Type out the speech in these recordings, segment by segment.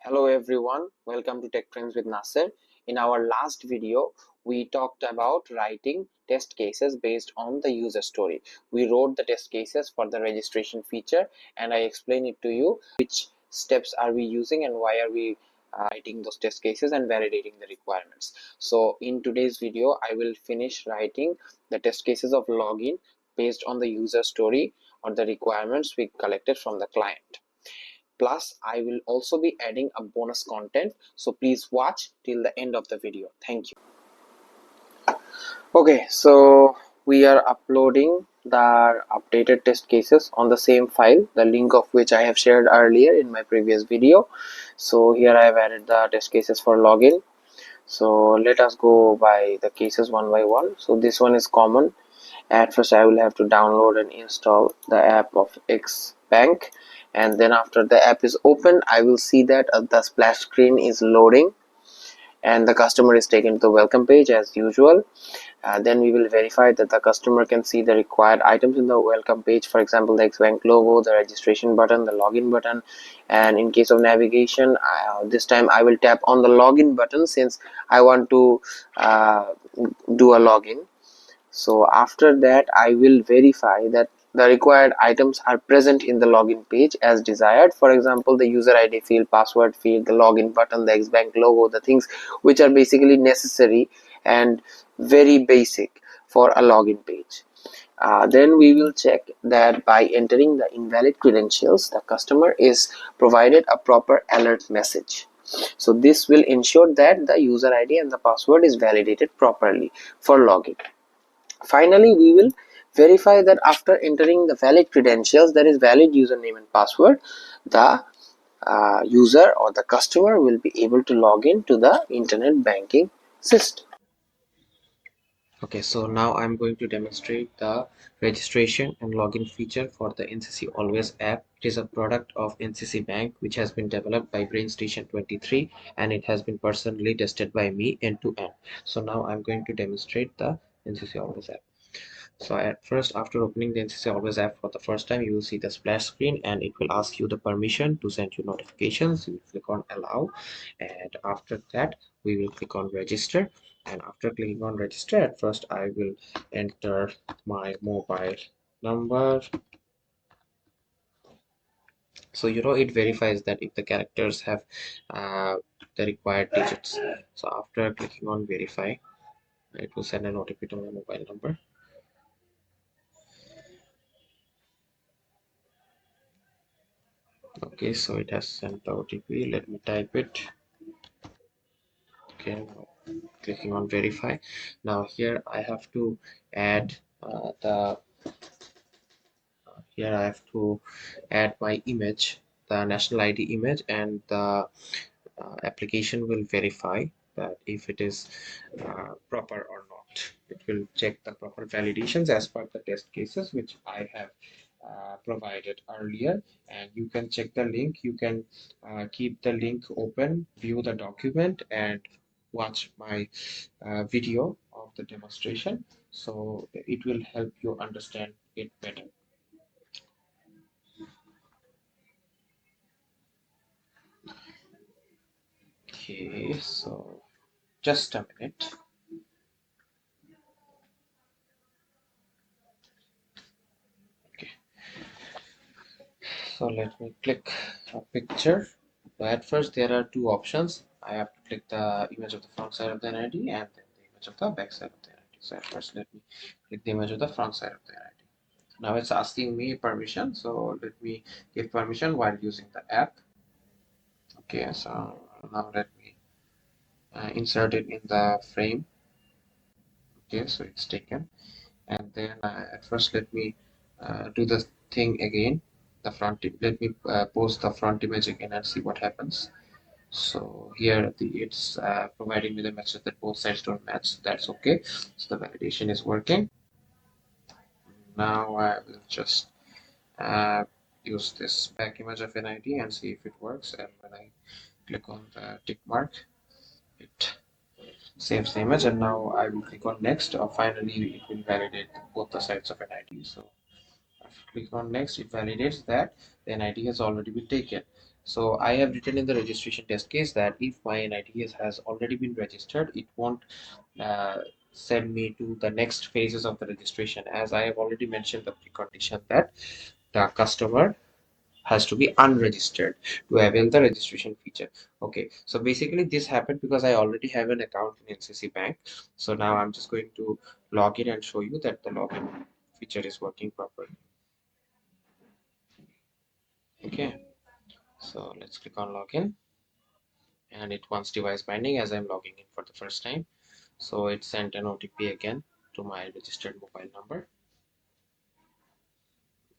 Hello everyone, welcome to Tech Trends with Nasser. In our last video, we talked about writing test cases based on the user story. We wrote the test cases for the registration feature and I explained it to you which steps are we using and why are we writing those test cases and validating the requirements. So in today's video, I will finish writing the test cases of login based on the user story or the requirements we collected from the client. Plus, I will also be adding a bonus content, so please watch till the end of the video. Thank you. Okay, so we are uploading the updated test cases on the same file, the link of which I have shared earlier in my previous video. So here I have added the test cases for login. So let us go by the cases one by one. So this one is common. At first I will have to download and install the app of X Bank, and then after the app is open I will see that the splash screen is loading and the customer is taken to the welcome page as usual. Then we will verify that the customer can see the required items in the welcome page, for example the X Bank logo, the registration button, the login button, and in case of navigation this time I will tap on the login button since I want to do a login. So after that I will verify that the required items are present in the login page as desired. For example, the user ID field, password field, the login button, the X Bank logo, the things which are basically necessary and very basic for a login page. Then we will check that by entering the invalid credentials, the customer is provided a proper alert message. So this will ensure that the user ID and the password is validated properly for login. Finally, we will verify that after entering the valid credentials, that is valid username and password, the user or the customer will be able to log in to the internet banking system. Okay, so now I'm going to demonstrate the registration and login feature for the NCC Always app. It is a product of NCC Bank which has been developed by BrainStation 23 and it has been personally tested by me end to end. So now I'm going to demonstrate the NCC Always app. So at first, after opening the NCC Always app for the first time, you will see the splash screen and it will ask you the permission to send you notifications. You will click on allow, and after that we will click on register. And after clicking on register, at first I will enter my mobile number. So it verifies that if the characters have the required digits. So after clicking on verify, it will send an OTP to my mobile number. Okay, so it has sent the OTP. Let me type it. Okay, now clicking on verify. Now here I have to add here I have to add my image, the national ID image, and the application will verify that if it is proper or not. It will check the proper validations as per the test cases which I have provided earlier, and you can check the link. You can keep the link open, view the document, and watch my video of the demonstration, so it will help you understand it better. Okay, so just a minute. Okay, so let me click a picture. So at first there are two options. I have to click the image of the front side of the NID and then the image of the back side of the NID. So at first let me click the image of the front side of the NID. Now it's asking me permission, so let me give permission while using the app. Okay, so now let me insert it in the frame. Okay, so it's taken, and then at first let me do the thing again. Let me post the front image again and see what happens. So here it's providing me the message that both sides don't match. That's okay. So the validation is working. Now I will just use this back image of an ID and see if it works. And when I click on the tick mark, it saves the image. And now I will click on next. Finally, it will validate both the sides of an ID. So after click on next, it validates that the NID has already been taken. So I have written in the registration test case that if my NITS has already been registered, it won't uh, send me to the next phases of the registration, as I have already mentioned the precondition that the customer has to be unregistered to avail the registration feature. Okay, so basically this happened because I already have an account in NCC Bank. So now I'm just going to log in and show you that the login feature is working properly. Okay, so let's click on login, and it wants device binding as I'm logging in for the first time. So it sent an OTP again to my registered mobile number.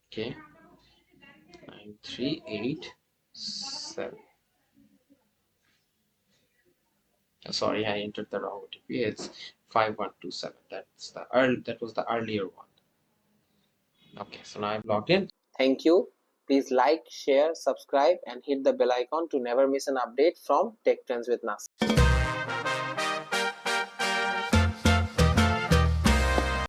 Okay, 9387. Sorry, I entered the wrong OTP. It's 5127. That was the earlier one. Okay, so now I've logged in. Thank you. Please like, share, subscribe, and hit the bell icon to never miss an update from Tech Trends with Nas.